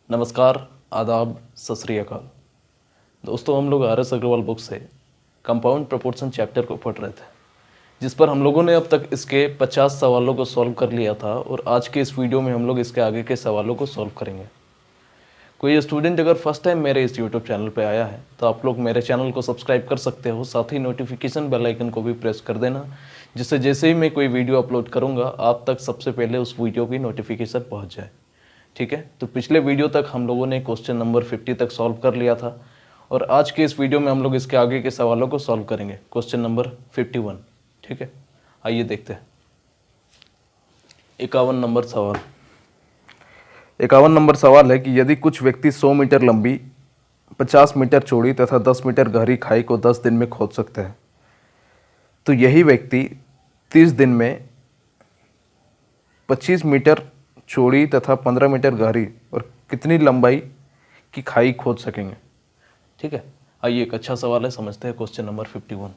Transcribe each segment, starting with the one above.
नमस्कार, आदाब, सत श्री अकाल। दोस्तों, हम लोग आर.एस. अग्रवाल बुक से कंपाउंड प्रोपोर्शन चैप्टर को पढ़ रहे थे, जिस पर हम लोगों ने अब तक इसके 50 सवालों को सॉल्व कर लिया था और आज के इस वीडियो में हम लोग इसके आगे के सवालों को सॉल्व करेंगे। कोई स्टूडेंट अगर फर्स्ट टाइम मेरे इस यूट्यूब चैनल पर आया है तो आप लोग मेरे चैनल को सब्सक्राइब कर सकते हो, साथ ही नोटिफिकेशन बेल आइकन को भी प्रेस कर देना, जिससे जैसे ही मैं कोई वीडियो अपलोड करूँगा आप तक सबसे पहले उस वीडियो की नोटिफिकेशन पहुँच जाए। ठीक है, तो पिछले वीडियो तक हम लोगों ने क्वेश्चन नंबर 50 तक सॉल्व कर लिया था और आज के इस वीडियो में हम लोग इसके आगे के सवालों को सॉल्व करेंगे, क्वेश्चन नंबर 51। ठीक है, आइए देखते हैं। 51 नंबर सवाल। 51 नंबर सवाल है कि यदि कुछ व्यक्ति 100 मीटर लंबी, 50 मीटर चौड़ी तथा 10 मीटर गहरी खाई को 10 दिन में खोद सकते हैं, तो यही व्यक्ति 30 दिन में 25 मीटर चौड़ी तथा 15 मीटर गहरी और कितनी लंबाई की खाई खोद सकेंगे। ठीक है, आइए एक अच्छा सवाल है, समझते हैं क्वेश्चन नंबर 51।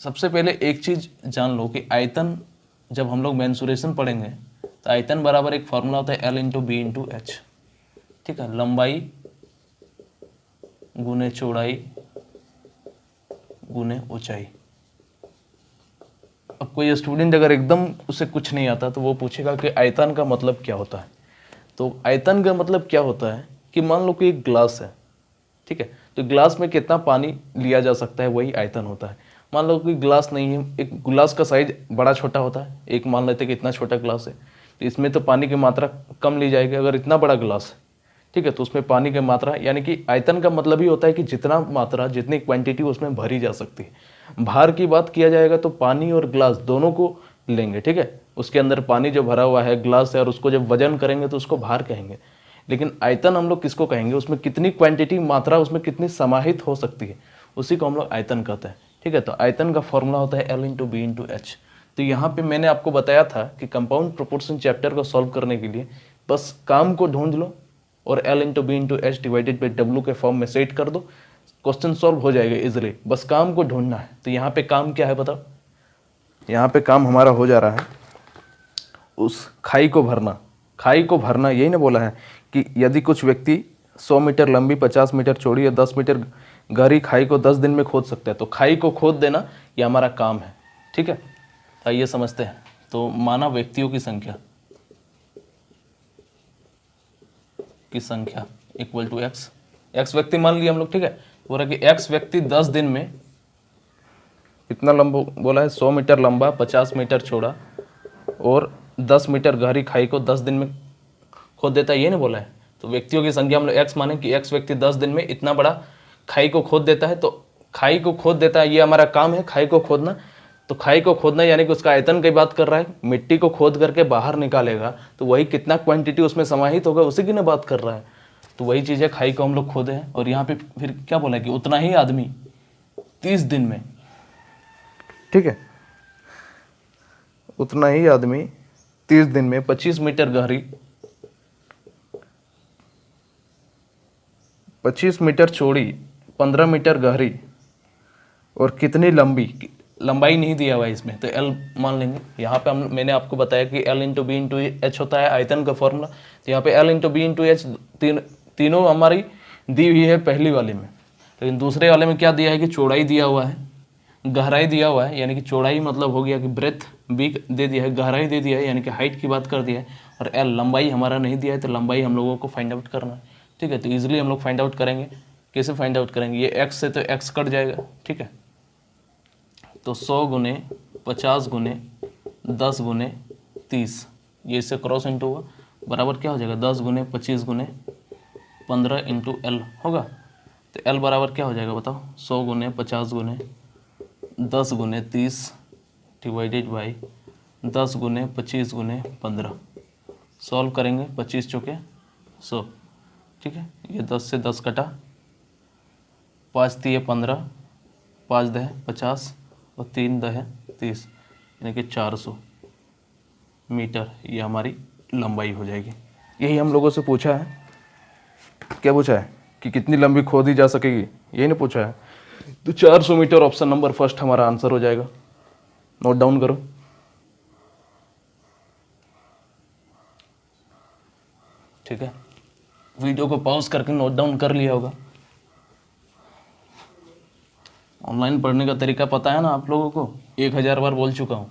सबसे पहले एक चीज जान लो कि आयतन, जब हम लोग मेंसुरेशन पढ़ेंगे तो आयतन बराबर एक फॉर्मूला होता है L into B into H. ठीक है, लंबाई गुने चौड़ाई गुने ऊंचाई। अब कोई स्टूडेंट अगर एकदम उसे कुछ नहीं आता तो वो पूछेगा कि आयतन का मतलब क्या होता है। तो आयतन का मतलब क्या होता है कि मान लो कि एक ग्लास है, ठीक है, तो ग्लास में कितना पानी लिया जा सकता है, वही आयतन होता है। मान लो कि ग्लास नहीं है, एक ग्लास का साइज बड़ा छोटा होता है, एक मान लेते हैं कि इतना छोटा ग्लास है तो इसमें तो पानी की मात्रा कम ली जाएगी। अगर इतना बड़ा ग्लास है, ठीक है, तो उसमें पानी की मात्रा, यानी कि आयतन का मतलब ही होता है कि जितना मात्रा, जितनी क्वांटिटी उसमें भरी जा सकती है। भार की बात किया जाएगा तो पानी और ग्लास दोनों को लेंगे। ठीक है, उसके अंदर पानी जो भरा हुआ है ग्लास है और उसको जब वजन करेंगे तो उसको भार कहेंगे। लेकिन आयतन हम लोग किसको कहेंगे, उसमें कितनी क्वांटिटी, मात्रा उसमें कितनी समाहित हो सकती है, उसी को हम लोग आयतन कहते हैं। ठीक है, तो आयतन का फॉर्मूला होता है L into B into H. तो यहाँ पे मैंने आपको बताया था कि कंपाउंड प्रोपोर्शन चैप्टर को सॉल्व करने के लिए बस काम को ढूंढ लो और L into B into H divided by W के फॉर्म में सेट कर दो, क्वेश्चन सॉल्व हो जाएगा इजिली। बस काम को ढूंढना है। तो यहाँ पे काम क्या है बताओ, यहाँ पे काम हमारा हो जा रहा है उस खाई को भरना। खाई को भरना, यही ना बोला है कि यदि कुछ व्यक्ति 100 मीटर लंबी, 50 मीटर चौड़ी या 10 मीटर गहरी खाई को 10 दिन में खोद सकता है, तो खाई को खोद देना ये हमारा काम है। ठीक है, आइए समझते हैं। तो माना व्यक्तियों की संख्या इक्वल टू एक्स व्यक्ति मान लिया हम लोग। ठीक है, बोला कि एक्स व्यक्ति 10 दिन में कितना लंबा बोला है, 100 मीटर लंबा, 50 मीटर चौड़ा और 10 मीटर गहरी खाई को 10 दिन में खोद देता है, ये नहीं बोला है। तो व्यक्तियों की संख्या हम लोग एक्स माने कि एक्स व्यक्ति 10 दिन में इतना बड़ा खाई को खोद देता है। तो खाई को खोद देता है, ये हमारा काम है, खाई को खोदना। तो खाई को खोदना यानी कि उसका आयतन की बात कर रहा है। मिट्टी को खोद करके बाहर निकालेगा तो वही कितना क्वांटिटी उसमें समाहित होगा, उसी की ना बात कर रहा है। तो वही चीज़ है, खाई को हम लोग खोदे हैं। और यहाँ पे फिर क्या बोला कि उतना ही आदमी 30 दिन में, ठीक है, उतना ही आदमी 30 दिन में 25 मीटर गहरी, 25 मीटर चौड़ी, 15 मीटर गहरी और कितनी लंबाई नहीं दिया हुआ है इसमें, तो L मान लेंगे। यहाँ पे मैंने आपको बताया कि L into B into H होता है आयतन का फॉर्मूला। तो यहाँ पे L into B into H तीनों हमारी दी हुई है पहली वाले में। लेकिन दूसरे वाले में क्या दिया है कि चौड़ाई दिया हुआ है, गहराई दिया हुआ है, यानी कि चौड़ाई मतलब हो गया कि ब्रेथ बी दे दिया है, गहराई दे दिया है यानी कि हाइट की बात कर दिया है, और L लंबाई हमारा नहीं दिया है। तो लंबाई हम लोगों को फाइंड आउट करना है। ठीक है, तो ईजिली हम लोग फाइंड आउट करेंगे। कैसे फाइंड आउट करेंगे, ये x से तो x कट जाएगा। ठीक है, तो 100 गुने 50 गुने 10 गुने 30, ये इससे क्रॉस इंटू हुआ, बराबर क्या हो जाएगा 10 गुने 25 गुने 15 इंटू L होगा। तो L बराबर क्या हो जाएगा बताओ, 100 गुने 50 गुने 10 गुने 30 डिवाइडेड बाई 10 गुने 25 गुने 15। सॉल्व करेंगे, 25 चौके 100। ठीक है, ये 10 से 10 कटा, 5 तिये 15, 5 दह 50 और 3 दह 30, यानी कि 400 मीटर ये हमारी लंबाई हो जाएगी। यही हम लोगों से पूछा है। क्या पूछा है कि कितनी लंबी खोदी जा सकेगी, यही नहीं पूछा है। तो 400 मीटर ऑप्शन नंबर फर्स्ट हमारा आंसर हो जाएगा। नोट डाउन करो। ठीक है, वीडियो को पॉज करके नोट डाउन कर लिया होगा। ऑनलाइन पढ़ने का तरीका पता है ना आप लोगों को, 1000 बार बोल चुका हूँ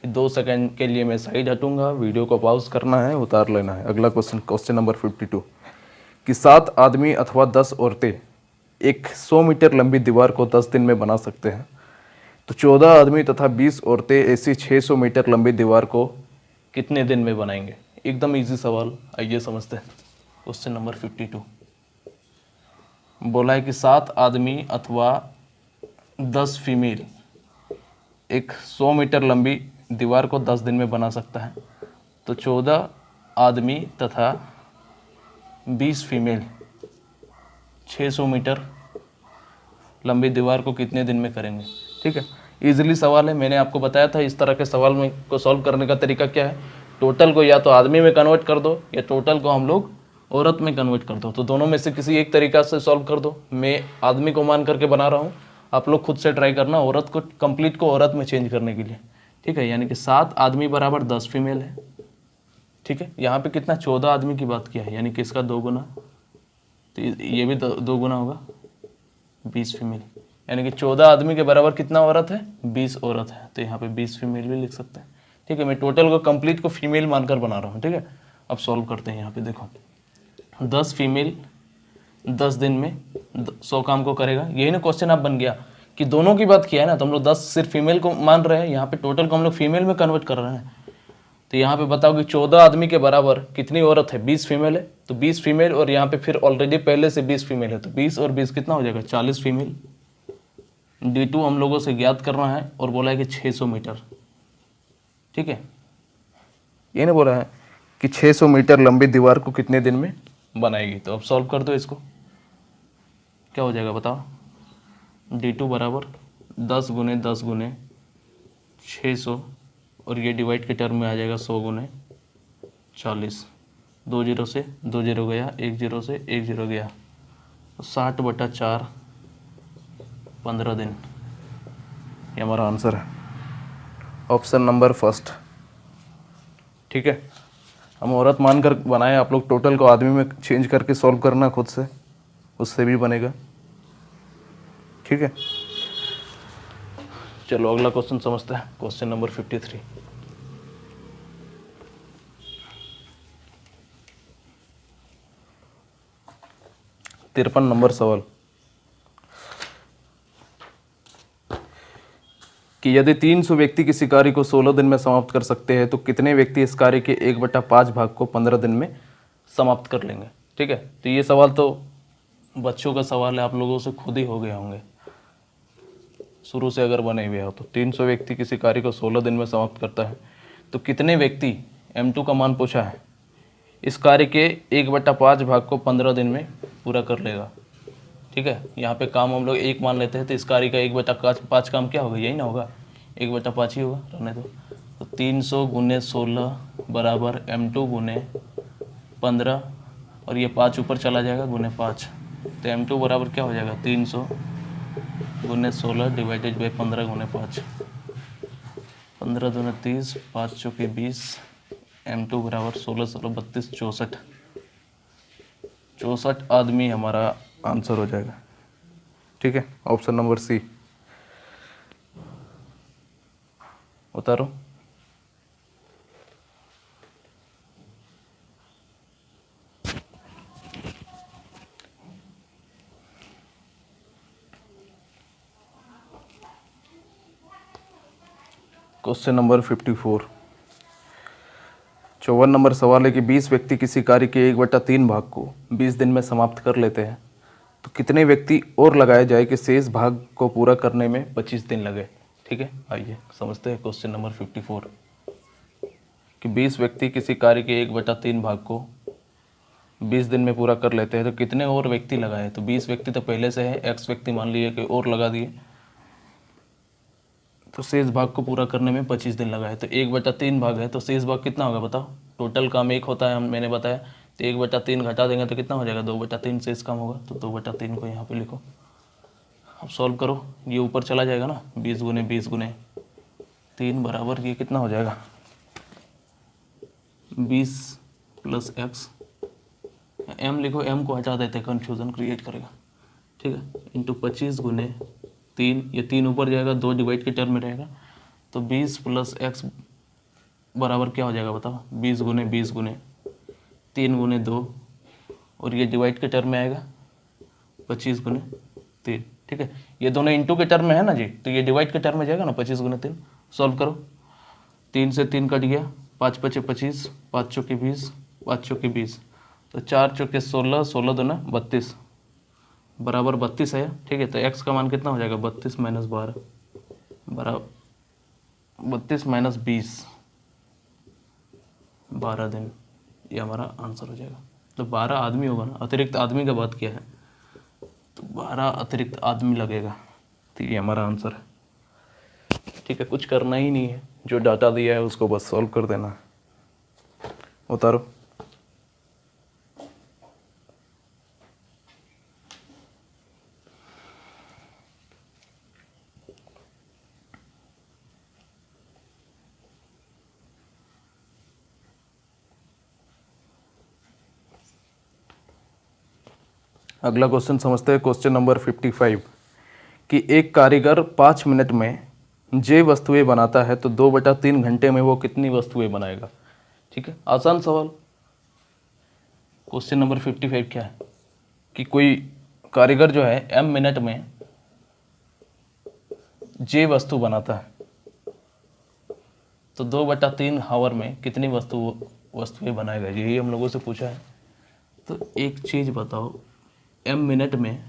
कि 2 सेकंड के लिए मैं साइड हटूंगा, वीडियो को पॉज करना है, उतार लेना है। अगला क्वेश्चन, क्वेश्चन नंबर 52, कि 7 आदमी अथवा 10 औरतें एक 100 मीटर लंबी दीवार को 10 दिन में बना सकते हैं, तो 14 आदमी तथा 20 औरतें ऐसी 600 मीटर लंबी दीवार को कितने दिन में बनाएंगे। एकदम इजी सवाल, आइए समझते हैं। क्वेश्चन नंबर 52 बोला है कि 7 आदमी अथवा 10 फीमेल एक 100 मीटर लंबी दीवार को 10 दिन में बना सकता है, तो 14 आदमी तथा 20 फीमेल 600 मीटर लंबी दीवार को कितने दिन में करेंगे। ठीक है, इजीली सवाल है, मैंने आपको बताया था इस तरह के सवाल में को सॉल्व करने का तरीका क्या है। टोटल को या तो आदमी में कन्वर्ट कर दो या टोटल को हम लोग औरत में कन्वर्ट कर दो, तो दोनों में से किसी एक तरीका से सॉल्व कर दो। मैं आदमी को मान करके बना रहा हूँ, आप लोग खुद से ट्राई करना औरत को, कंप्लीट को औरत में चेंज करने के लिए। ठीक है, यानी कि 7 आदमी बराबर 10 फीमेल है। ठीक है, यहाँ पे कितना 14 आदमी की बात किया है, यानी कि इसका 2 गुना, तो ये भी 2 गुना होगा 20 फीमेल, यानी कि 14 आदमी के बराबर कितना औरत है, 20 औरत है, तो यहाँ पे 20 फीमेल भी लिख सकते हैं। ठीक है, मैं टोटल को कंप्लीट को फीमेल मानकर बना रहा हूँ। ठीक है, अब सॉल्व करते हैं। यहाँ पे देखो 10 फीमेल 10 दिन में 100 काम को करेगा, यही ना क्वेश्चन अब बन गया कि दोनों की बात किया है ना, तो हम लोग 10 सिर्फ फीमेल को मान रहे हैं, यहाँ पे टोटल को हम लोग फीमेल में कन्वर्ट कर रहे हैं। तो यहाँ पे बताओ कि 14 आदमी के बराबर कितनी औरत है, 20 फीमेल है, तो 20 फीमेल और यहाँ पे फिर ऑलरेडी पहले से 20 फीमेल है, तो 20 और 20 कितना हो जाएगा, 40 फीमेल। D2 हम लोगों से ज्ञात करना है और बोला है कि 600 मीटर। ठीक है, ये नहीं बोला है कि 600 मीटर लंबी दीवार को कितने दिन में बनाएगी। तो अब सॉल्व कर दो इसको, क्या हो जाएगा बताओ। D2 बराबर 10 गुने 10 गुने 600 और ये डिवाइड के टर्म में आ जाएगा 100 गुने 40, 2 जीरो से 2 जीरो गया, 1 जीरो से 1 जीरो गया, तो 60/4 15 दिन, ये हमारा आंसर है, ऑप्शन नंबर फर्स्ट। ठीक है, हम औरत मानकर बनाए, आप लोग टोटल को आदमी में चेंज करके सॉल्व करना खुद से, उससे भी बनेगा। ठीक है, चलो अगला क्वेश्चन समझते हैं। क्वेश्चन नंबर 53 53 नंबर सवाल, कि यदि 300 व्यक्ति किसी कार्य को 16 दिन में समाप्त कर सकते हैं, तो कितने व्यक्ति इस कार्य के 1/5 भाग को 15 दिन में समाप्त कर लेंगे। ठीक है, तो ये सवाल तो बच्चों का सवाल है, आप लोगों से खुद ही हो गए होंगे शुरू से अगर बने हुए हो। तो 300 व्यक्ति किसी कार्य को 16 दिन में समाप्त करता है, तो कितने व्यक्ति, M2 का मान पूछा है, इस कार्य के 1/5 भाग को 15 दिन में पूरा कर लेगा। ठीक है, यहाँ पे काम हम लोग 1 मान लेते हैं, तो इस कार्य का 1/5 काम क्या होगा, यही ना होगा, 1/5 ही होगा, रहने दो। तो 300 गुने 16 बराबर M2 गुने 15 और ये 5 ऊपर चला जाएगा गुने 5, तो M2 बराबर क्या हो जाएगा, 300 गुने 16 डिवाइडेड बाई 15 गुने 5, 15 दूने 30, 5 चौके 20, M2 बराबर 16 16 32 64, 64 आदमी हमारा आंसर हो जाएगा। ठीक है, ऑप्शन नंबर सी, उतारो। क्वेश्चन नंबर 54 54 नंबर सवाल है कि 20 व्यक्ति किसी कार्य के 1/3 भाग को 20 दिन में समाप्त कर लेते हैं, तो कितने व्यक्ति और लगाए जाए कि शेष भाग को पूरा करने में 25 दिन लगे। ठीक है, आइए समझते हैं क्वेश्चन नंबर 54, कि 20 व्यक्ति किसी कार्य के 1/3 भाग को 20 दिन में पूरा कर लेते हैं, तो कितने और व्यक्ति लगाए। तो 20 व्यक्ति तो पहले से है, X व्यक्ति मान लिए कि और लगा दिए, तो शेष भाग को पूरा करने में 25 दिन लगा है। तो 1/3 भाग है, तो शेष भाग कितना होगा बताओ। टोटल काम 1 होता है, मैंने बताया, तो 1/3 घटा देंगे तो कितना हो जाएगा, 2/3 शेष काम होगा, तो 2/3 को यहाँ पे लिखो। अब सॉल्व करो, ये ऊपर चला जाएगा ना, 20 गुने 20 गुने 3 बराबर ये कितना हो जाएगा, 20 प्लस एक्स, एम लिखो, एम को हटा देते, कन्फ्यूज़न क्रिएट करेगा, ठीक है, इंटू 25 गुने 3, ये 3 ऊपर जाएगा, 2 डिवाइड के टर्म में रहेगा, तो 20 प्लस एक्स बराबर क्या हो जाएगा बताओ, 20 गुने 20 गुने 3 गुने 2, और ये डिवाइड के टर्म में आएगा 25 गुने 3, ठीक है, ये दोनों इंटू के टर्म में है ना जी, तो ये डिवाइड के टर्म में जाएगा ना, 25 गुने 3, सॉल्व करो, 3 से 3 कट गया, 5 पचे 25, 5 चौके 20, 5 चौके 20, तो 4 चौके 16, 16 दूना 32 बराबर 32 है, ठीक है, तो x का मान कितना हो जाएगा, 32 माइनस 12 बराबर 32 माइनस 20, 12 दिन, ये हमारा आंसर हो जाएगा। तो 12 आदमी होगा ना, अतिरिक्त आदमी का बात किया है, तो 12 अतिरिक्त आदमी लगेगा, तो ये हमारा आंसर है, ठीक है, कुछ करना ही नहीं है, जो डाटा दिया है उसको बस सॉल्व कर देना है। उतारो, अगला क्वेश्चन समझते हैं, क्वेश्चन नंबर 55 कि एक कारीगर 5 मिनट में जे वस्तुएं बनाता है तो 2/3 घंटे में वो कितनी वस्तुएं बनाएगा, ठीक है, आसान सवाल। क्वेश्चन नंबर 55 क्या है कि कोई कारीगर जो है m मिनट में जे वस्तु बनाता है तो 2/3 हावर में कितनी वस्तुएं बनाएगा, यही हम लोगों से पूछा है। तो एक चीज़ बताओ, m मिनट में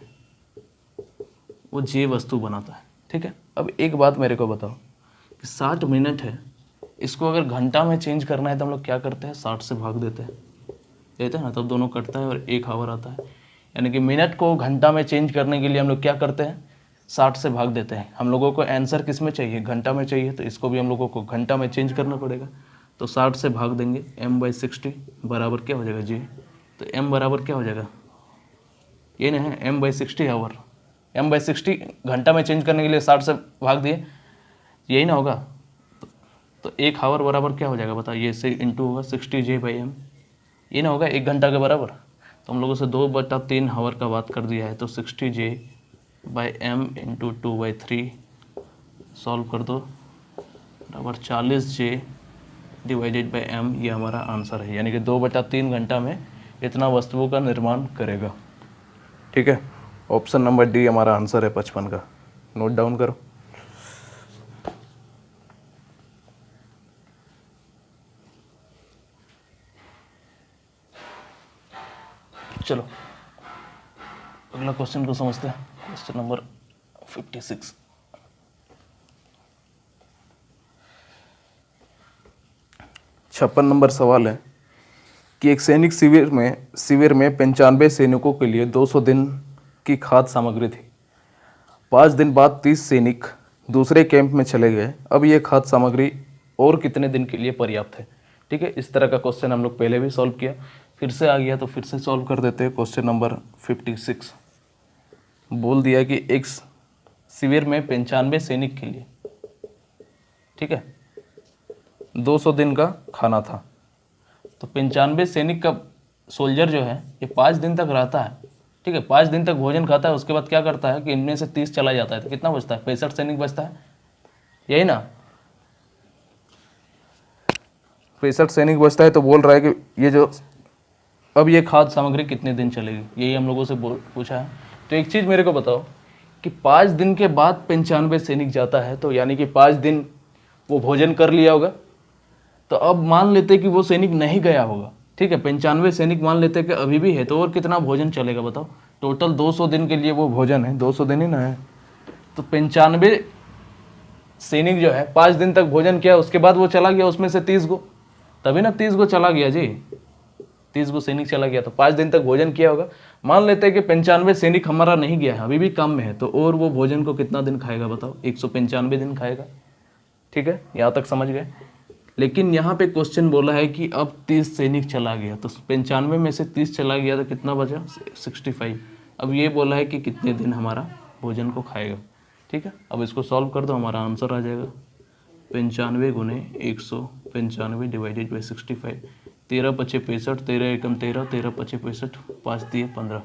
वो जे वस्तु बनाता है, ठीक है। अब एक बात मेरे को बताओ कि 60 मिनट है, इसको अगर घंटा में चेंज करना है तो हम लोग क्या करते हैं, 60 से भाग देते हैं ना, तब दोनों कटता है और 1 आवर आता है। यानी कि मिनट को घंटा में चेंज करने के लिए हम लोग क्या करते हैं, 60 से भाग देते हैं। हम लोगों को आंसर किस में चाहिए, घंटा में चाहिए, तो इसको भी हम लोगों को घंटा में चेंज करना पड़ेगा। तो 60 से भाग देंगे, m/60 बराबर क्या हो जाएगा जी, तो m बराबर क्या हो जाएगा, ये ना है m/60 आवर, m/60 घंटा में चेंज करने के लिए 60 से भाग दिए, यही ना होगा। तो 1 आवर बराबर क्या हो जाएगा बता, ये से इंटू होगा 60J/m, ये ना होगा 1 घंटा के बराबर। तो हम लोगों से 2/3 आवर का बात कर दिया है, तो 60J/m इंटू 2/3 सॉल्व कर दो बराबर 40J/m, ये हमारा आंसर है। यानी कि 2/3 घंटा में इतना वस्तुओं का निर्माण करेगा, ठीक है। ऑप्शन नंबर डी हमारा आंसर है 55 का, नोट डाउन करो। चलो अगला क्वेश्चन को समझते हैं, क्वेश्चन नंबर 56। छप्पन नंबर सवाल है कि एक सैनिक शिविर में 95 सैनिकों के लिए 200 दिन की खाद्य सामग्री थी। 5 दिन बाद 30 सैनिक दूसरे कैंप में चले गए। अब ये खाद्य सामग्री और कितने दिन के लिए पर्याप्त है, ठीक है। इस तरह का क्वेश्चन हम लोग पहले भी सॉल्व किया, फिर से आ गया तो फिर से सॉल्व कर देते हैं। क्वेश्चन नंबर 56 बोल दिया कि एक शिविर में 95 सैनिक के लिए, ठीक है, 200 दिन का खाना था। तो 95 सैनिक का सोल्जर जो है ये 5 दिन तक रहता है, ठीक है, 5 दिन तक भोजन खाता है। उसके बाद क्या करता है कि इनमें से 30 चला जाता है, तो कितना बचता है, 65 सैनिक बचता है, यही ना, 65 सैनिक बचता है। तो बोल रहा है कि ये जो अब ये खाद्य सामग्री कितने दिन चलेगी, यही हम लोगों से पूछा है। तो एक चीज़ मेरे को बताओ कि 5 दिन के बाद 95 सैनिक जाता है, तो यानी कि 5 दिन वो भोजन कर लिया होगा। तो अब मान लेते कि वो सैनिक नहीं गया होगा, ठीक है, 95 सैनिक मान लेते कि अभी भी है, तो और कितना भोजन चलेगा बताओ। टोटल 200 दिन के लिए वो भोजन है, 200 दिन ही ना है। तो 95 सैनिक जो है 5 दिन तक भोजन किया, उसके बाद वो चला गया, उसमें से 30 गो, तभी ना 30 गो चला गया जी, 30 गो सैनिक चला गया। तो 5 दिन तक भोजन किया होगा। मान लेते हैं कि 95 सैनिक हमारा नहीं गया है, अभी भी काम में है, तो और वो भोजन को कितना दिन खाएगा बताओ, 195 दिन खाएगा, ठीक है, यहाँ तक समझ गए। लेकिन यहाँ पे क्वेश्चन बोला है कि अब 30 सैनिक चला गया, तो 95 में से 30 चला गया तो कितना बचा, 65। अब ये बोला है कि कितने दिन हमारा भोजन को खाएगा, ठीक है। अब इसको सॉल्व कर दो, हमारा आंसर आ जाएगा 95 गुने 195 डिवाइडेड बाई 65। 13 पचे 65, 13 एकम 13, 13 पचे 65, 5 दिए 15।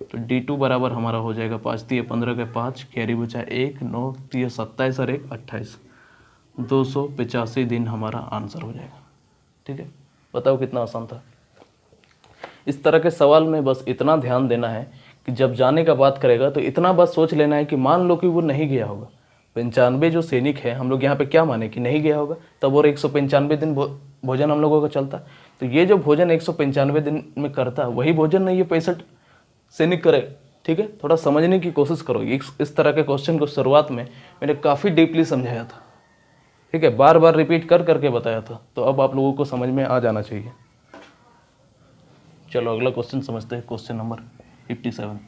तो D2 बराबर हमारा हो जाएगा 5 दिए 15 के 5, कैरी बचा 1, 9 दिए 27 और 1 28, 285 दिन हमारा आंसर हो जाएगा। ठीक है, बताओ कितना आसान था। इस तरह के सवाल में बस इतना ध्यान देना है कि जब जाने का बात करेगा तो इतना बस सोच लेना है कि मान लो कि वो नहीं गया होगा, 95 जो सैनिक है, हम लोग यहाँ पे क्या माने कि नहीं गया होगा, तब और 195 दिन भोजन हम लोगों का चलता। तो ये जो भोजन 195 दिन में करता वही भोजन नहीं ये 65 सैनिक करे। ठीक है, थोड़ा समझने की कोशिश करो। इस तरह के क्वेश्चन को शुरुआत में मैंने काफ़ी डीपली समझाया था। ठीक है, बार बार रिपीट कर करके बताया था, तो अब आप लोगों को समझ में आ जाना चाहिए। चलो अगला क्वेश्चन समझते हैं, क्वेश्चन नंबर 57।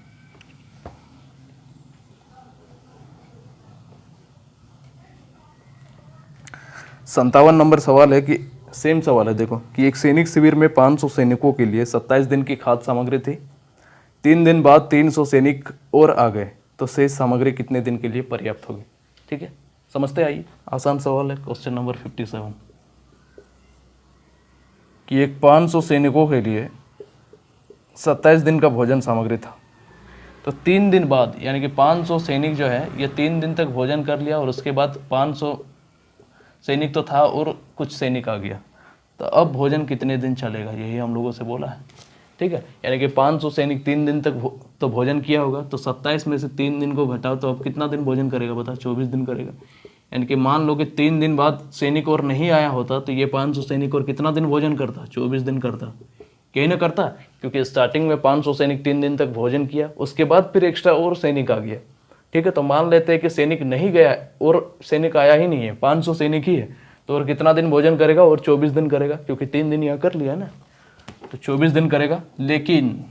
57 नंबर सवाल है कि सेम सवाल है, देखो कि एक सैनिक शिविर में 500 सैनिकों के लिए 27 दिन की खाद्य सामग्री थी। 3 दिन बाद 300 सैनिक और आ गए, तो शेष सामग्री कितने दिन के लिए पर्याप्त होगी। ठीक है, समझते आइए। आसान सवाल है, क्वेश्चन नंबर 57 कि एक 500 सैनिकों के लिए 27 दिन का भोजन सामग्री था। तो 3 दिन बाद, यानी कि 500 सैनिक जो है ये 3 दिन तक भोजन कर लिया और उसके बाद 500 सैनिक तो था और कुछ सैनिक आ गया, तो अब भोजन कितने दिन चलेगा, यही हम लोगों से बोला है। ठीक है, यानी कि 500 सैनिक 3 दिन तक तो भोजन किया होगा, तो 27 में से 3 दिन को घटाओ तो अब कितना दिन भोजन करेगा, बता, 24 दिन करेगा। यानी कि मान लो कि 3 दिन बाद सैनिक और नहीं आया होता तो ये 500 सैनिक और कितना दिन भोजन करता, 24 दिन करता। कहीं ना करता, क्योंकि स्टार्टिंग में 500 सैनिक 3 दिन तक भोजन किया, उसके बाद फिर एक्स्ट्रा और सैनिक आ गया। ठीक है, तो मान लेते हैं कि सैनिक नहीं गया और सैनिक आया ही नहीं है, 500 सैनिक ही है, तो और कितना दिन भोजन करेगा, और 24 दिन करेगा, क्योंकि 3 दिन यहाँ कर लिया ना, तो 24 दिन करेगा। लेकिन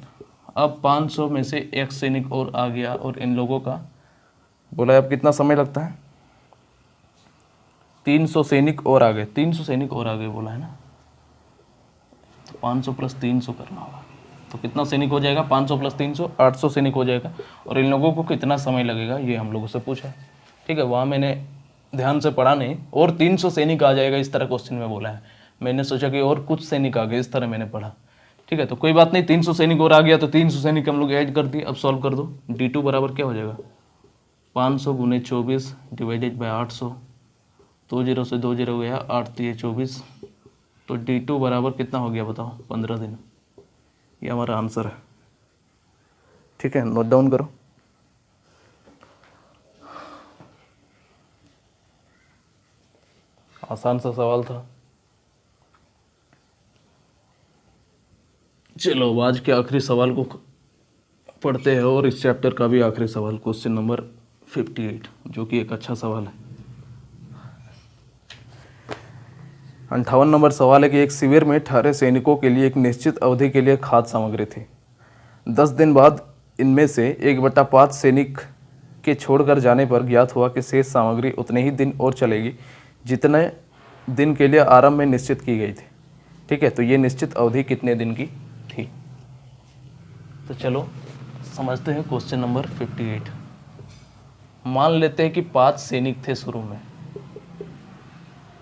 अब 500 में से एक सैनिक और आ गया और इन लोगों का बोला अब कितना समय लगता है, 300 सैनिक और आ गए, 300 सैनिक और आ गए बोला है ना, तो 500 प्लस 300 करना होगा, तो कितना सैनिक हो जाएगा, 500 प्लस 300 800 सैनिक हो जाएगा। और इन लोगों को कितना समय लगेगा ये हम लोगों से पूछा है। ठीक है, वहाँ मैंने ध्यान से पढ़ा नहीं, और 300 सैनिक आ जाएगा इस तरह क्वेश्चन में बोला है, मैंने सोचा कि और कुछ सैनिक आ गए, इस तरह मैंने पढ़ा। ठीक है, तो कोई बात नहीं, 300 सैनिक और आ गया तो 300 सैनिक हम लोग ऐड कर दिए। अब सॉल्व कर दो, D2 बराबर क्या हो जाएगा, 500 गुने 24 डिवाइडेड बाई 800, 2 जीरो से 2 जीरो गया, 8 3 24, तो D2 बराबर कितना हो गया बताओ, 15 दिन। ये हमारा आंसर है। ठीक है, नोट डाउन करो। आसान सा सवाल था। चलो आज के आखिरी सवाल को पढ़ते हैं, और इस चैप्टर का भी आखिरी सवाल, क्वेश्चन नंबर 58, जो कि एक अच्छा सवाल है। 58 नंबर सवाल है कि एक शिविर में 18 सैनिकों के लिए एक निश्चित अवधि के लिए खाद्य सामग्री थी। 10 दिन बाद इनमें से 1/5 सैनिक के छोड़कर जाने पर ज्ञात हुआ कि शेष सामग्री उतने ही दिन और चलेगी जितने दिन के लिए आरंभ में निश्चित की गई थी। ठीक है, तो ये निश्चित अवधि कितने दिन की थी। तो चलो समझते हैं क्वेश्चन नंबर 58। मान लेते हैं कि 5 सैनिक थे शुरू में।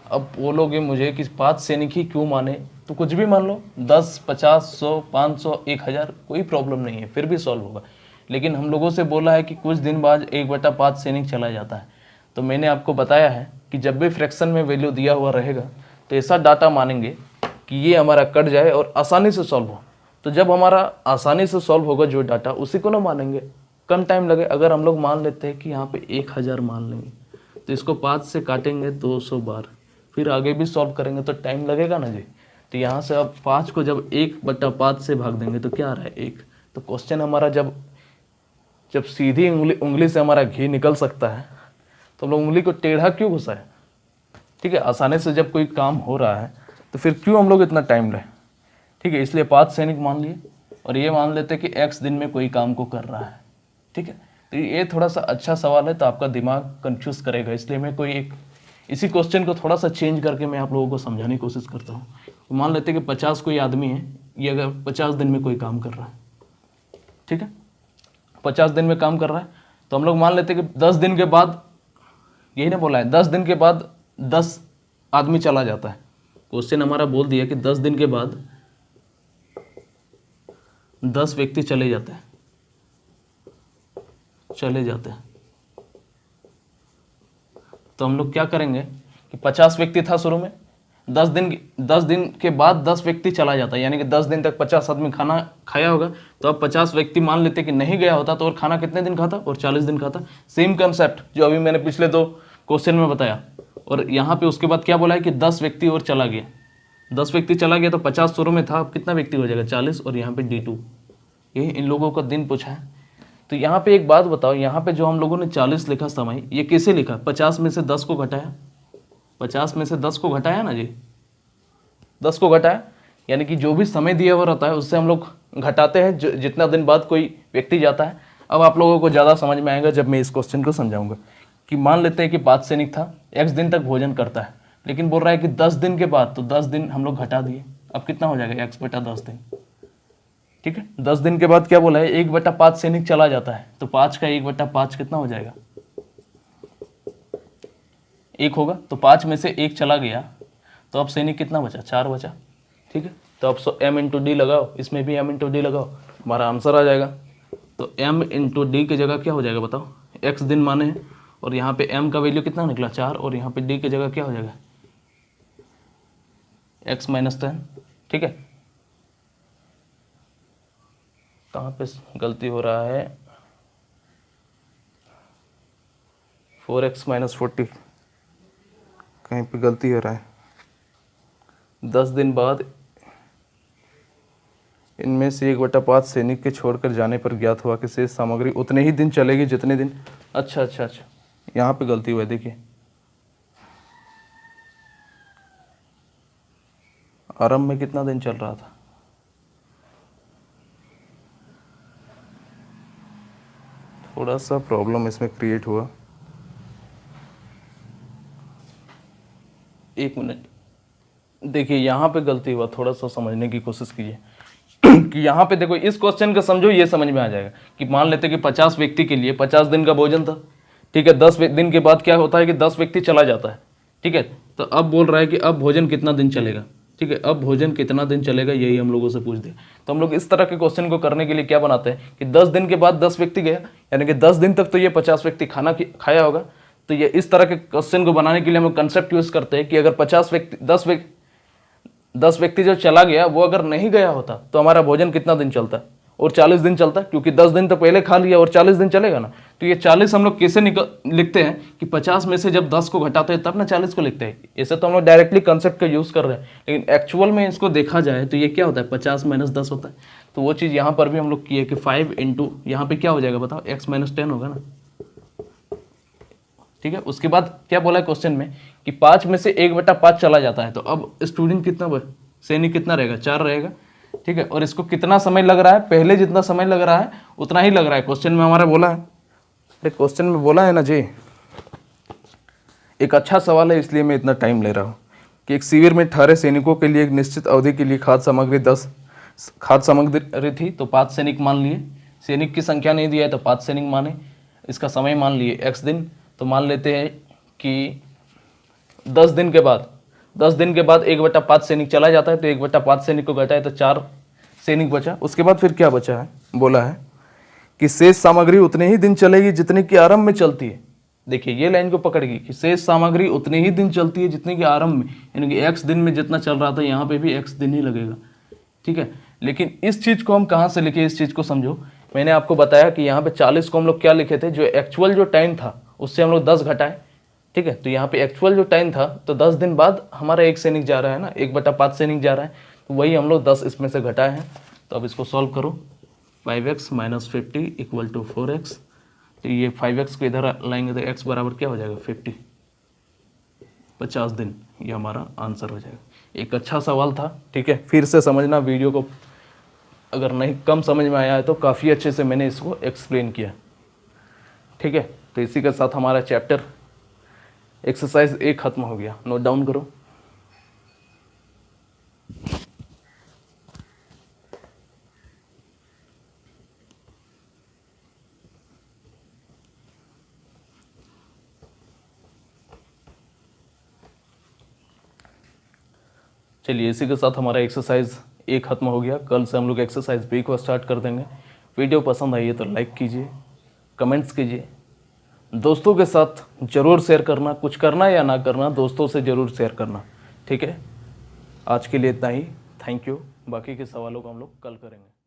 अब बोलोगे मुझे कि 5 सैनिक ही क्यों माने, तो कुछ भी मान लो, 10 50 100 500 1000, कोई प्रॉब्लम नहीं है, फिर भी सॉल्व होगा। लेकिन हम लोगों से बोला है कि कुछ दिन बाद 1/5 सैनिक चला जाता है, तो मैंने आपको बताया है कि जब भी फ्रैक्शन में वैल्यू दिया हुआ रहेगा तो ऐसा डाटा मानेंगे कि ये हमारा कट जाए और आसानी से सॉल्व हो। तो जब हमारा आसानी से सॉल्व होगा जो डाटा, उसी को ना मानेंगे, कम टाइम लगे। अगर हम लोग मान लेते हैं कि यहाँ पे 1000 मान लेंगे, तो इसको 5 से काटेंगे 200 बार, फिर आगे भी सॉल्व करेंगे तो टाइम लगेगा ना जी। तो यहाँ से अब 5 को जब 1/5 से भाग देंगे तो क्या आ रहा है, 1। तो क्वेश्चन हमारा जब सीधी उंगली से हमारा घी निकल सकता है, तो हम लोग उंगली को टेढ़ा क्यों घुसाए। ठीक है, आसानी से जब कोई काम हो रहा है तो फिर क्यों हम लोग इतना टाइम लें। ठीक है, इसलिए 5 सैनिक मान लिए, और ये मान लेते कि x दिन में कोई काम को कर रहा है। ठीक है, तो ये थोड़ा सा अच्छा सवाल है, तो आपका दिमाग कंफ्यूज करेगा, इसलिए मैं कोई एक इसी क्वेश्चन को थोड़ा सा चेंज करके मैं आप लोगों को समझाने की कोशिश करता हूँ। तो मान लेते कि 50 कोई आदमी है, ये अगर 50 दिन में कोई काम कर रहा है, ठीक है, 50 दिन में काम कर रहा है, तो हम लोग मान लेते कि 10 दिन के बाद, यही ना बोला है, 10 दिन के बाद 10 आदमी चला जाता है। क्वेश्चन हमारा बोल दिया कि 10 दिन के बाद 10 व्यक्ति चले जाते हैं, तो हम लोग क्या करेंगे कि 50 व्यक्ति था शुरू में, 10 दिन के बाद 10 व्यक्ति चला जाता है, यानी कि 10 दिन तक 50 आदमी खाना खाया होगा। तो अब 50 व्यक्ति मान लेते कि नहीं गया होता, तो और खाना कितने दिन खाता, और 40 दिन खाता। सेम कंसेप्ट जो अभी मैंने पिछले 2 क्वेश्चन में बताया। और यहाँ पे उसके बाद क्या बोला है कि 10 व्यक्ति और चला गया, 10 व्यक्ति चला गया, तो 50 शुरू में था, अब कितना व्यक्ति हो जाएगा, 40, और यहाँ पे D2, ये इन लोगों का दिन पूछा है। तो यहाँ पे एक बात बताओ, यहाँ पे जो हम लोगों ने 40 लिखा समय, ये कैसे लिखा, 50 में से 10 को घटाया, 50 में से 10 को घटाया ना जी, 10 को घटाया, यानी कि जो भी समय दिया हुआ रहता है उससे हम लोग घटाते हैं जितना दिन बाद कोई व्यक्ति जाता है। अब आप लोगों को ज़्यादा समझ में आएगा जब मैं इस क्वेश्चन को समझाऊंगा। कि मान लेते हैं कि 5 सैनिक था, x दिन तक भोजन करता है, लेकिन बोल रहा है कि 10 दिन के बाद, तो 10 दिन हम लोग घटा दिए, अब कितना हो जाएगा, x/10 दिन। ठीक है, 10 दिन के बाद क्या बोला है, 1/5 सैनिक चला जाता है, तो 5 का 1/5 कितना हो जाएगा, 1 होगा। तो 5 में से 1 चला गया, तो अब सैनिक कितना बचा, 4 बचा। ठीक है, तो अब m/d लगाओ, इसमें भी m/d लगाओ, हमारा आंसर आ जाएगा। तो m/d की जगह क्या हो जाएगा बताओ, x दिन माने हैं, और यहाँ पे m का वैल्यू कितना निकला, 4, और यहाँ पे d की जगह क्या हो जाएगा, x - 10। ठीक है, कहाँ पे गलती हो रहा है, 4x - 40, कहीं पे गलती हो रहा है। 10 दिन बाद इनमें से 1/5 सैनिक के छोड़कर जाने पर ज्ञात हुआ कि शेष सामग्री उतने ही दिन चलेगी जितने दिन, अच्छा, यहाँ पे गलती हुआ है, देखिए आरंभ में कितना दिन चल रहा था, थोड़ा सा प्रॉब्लम इसमें क्रिएट हुआ, 1 मिनट, देखिए यहाँ पे गलती हुआ, थोड़ा सा समझने की कोशिश कीजिए। कि यहाँ पे देखो, इस क्वेश्चन का समझो, ये समझ में आ जाएगा कि मान लेते कि 50 व्यक्ति के लिए 50 दिन का भोजन था। ठीक है, 10 दिन के बाद क्या होता है कि 10 व्यक्ति चला जाता है। ठीक है, तो अब बोल रहा है कि अब भोजन कितना दिन चलेगा। ठीक है, अब भोजन कितना दिन चलेगा, यही हम लोगों से पूछ दे। तो हम लोग इस तरह के क्वेश्चन को करने के लिए क्या बनाते हैं कि 10 दिन के बाद 10 व्यक्ति गया, यानी कि 10 दिन तक तो ये 50 व्यक्ति खाना खाया होगा। तो ये इस तरह के क्वेश्चन को बनाने के लिए हम लोग कंसेप्ट यूज करते हैं कि अगर 10 व्यक्ति जो चला गया, वो अगर नहीं गया होता तो हमारा भोजन कितना दिन चलता, और 40 दिन चलता, क्योंकि 10 दिन तो पहले खा लिया और 40 दिन चलेगा ना। तो ये 40 हम लोग कैसे लिखते हैं कि 50 में से जब 10 को घटाते हैं तब ना 40 को लिखते हैं। ऐसे तो हम लोग डायरेक्टली कंसेप्ट का यूज़ कर रहे हैं, लेकिन एक्चुअल में इसको देखा जाए तो ये क्या होता है, 50 - 10 होता है। तो वो चीज़ यहाँ पर भी हम लोग किए कि 5 इंटू यहाँ पर क्या हो जाएगा बताओ, x - 10 होगा ना। ठीक है, उसके बाद क्या बोला है क्वेश्चन में कि 5 में से 1/5 चला जाता है, तो अब स्टूडेंट कितना, सैनिक कितना रहेगा, 4 रहेगा। ठीक है, और इसको कितना समय लग रहा है, पहले जितना समय लग रहा है उतना ही लग रहा है, क्वेश्चन में हमारा बोला है। क्वेश्चन में बोला है ना जी, एक अच्छा सवाल है इसलिए मैं इतना टाइम ले रहा हूँ कि एक शिविर में 18 सैनिकों के लिए एक निश्चित अवधि के लिए खाद्य सामग्री 10 खाद्य सामग्री थी, तो 5 सैनिक मान लिए। सैनिक की संख्या नहीं दिया है तो 5 सैनिक माने, इसका समय मान लिए x दिन। तो मान लेते हैं कि 10 दिन के बाद 1/5 सैनिक चला जाता है, तो 1/5 सैनिक को घटाए तो 4 सैनिक बचा। उसके बाद फिर क्या बचा है, बोला है कि शेष सामग्री उतने ही दिन चलेगी जितने की आरंभ में चलती है। देखिए ये लाइन को पकड़िए कि शेष सामग्री उतने ही दिन चलती है जितने की आरंभ में, यानी कि x दिन में जितना चल रहा था यहाँ पे भी x दिन ही लगेगा। ठीक है, लेकिन इस चीज़ को हम कहाँ से लिखे, इस चीज़ को समझो। मैंने आपको बताया कि यहाँ पे 40 को हम लोग क्या लिखे थे, जो एक्चुअल जो टाइम था उससे हम लोग 10 घटाए। ठीक है, तो यहाँ पे एक्चुअल जो टाइम था, तो 10 दिन बाद हमारा 1 सैनिक जा रहा है ना, 1/5 सैनिक जा रहा है, तो वही हम लोग 10 इसमें से घटाए हैं। तो अब इसको सॉल्व करो, 5x - 50 = 4x। तो ये 5x को इधर लाएंगे तो x बराबर क्या हो जाएगा, 50, 50 दिन, ये हमारा आंसर हो जाएगा। एक अच्छा सवाल था। ठीक है, फिर से समझना वीडियो को, अगर नहीं कम समझ में आया है तो काफ़ी अच्छे से मैंने इसको एक्सप्लेन किया। ठीक है, तो इसी के साथ हमारा चैप्टर एक्सरसाइज 1 खत्म हो गया। नोट डाउन करो। चलिए इसी के साथ हमारा एक्सरसाइज ए ख़त्म हो गया, कल से हम लोग एक्सरसाइज बी को स्टार्ट कर देंगे। वीडियो पसंद आई है तो लाइक कीजिए, कमेंट्स कीजिए, दोस्तों के साथ ज़रूर शेयर करना, कुछ करना या ना करना दोस्तों से ज़रूर शेयर करना, ठीक है। आज के लिए इतना ही, थैंक यू। बाकी के सवालों को हम लोग कल करेंगे।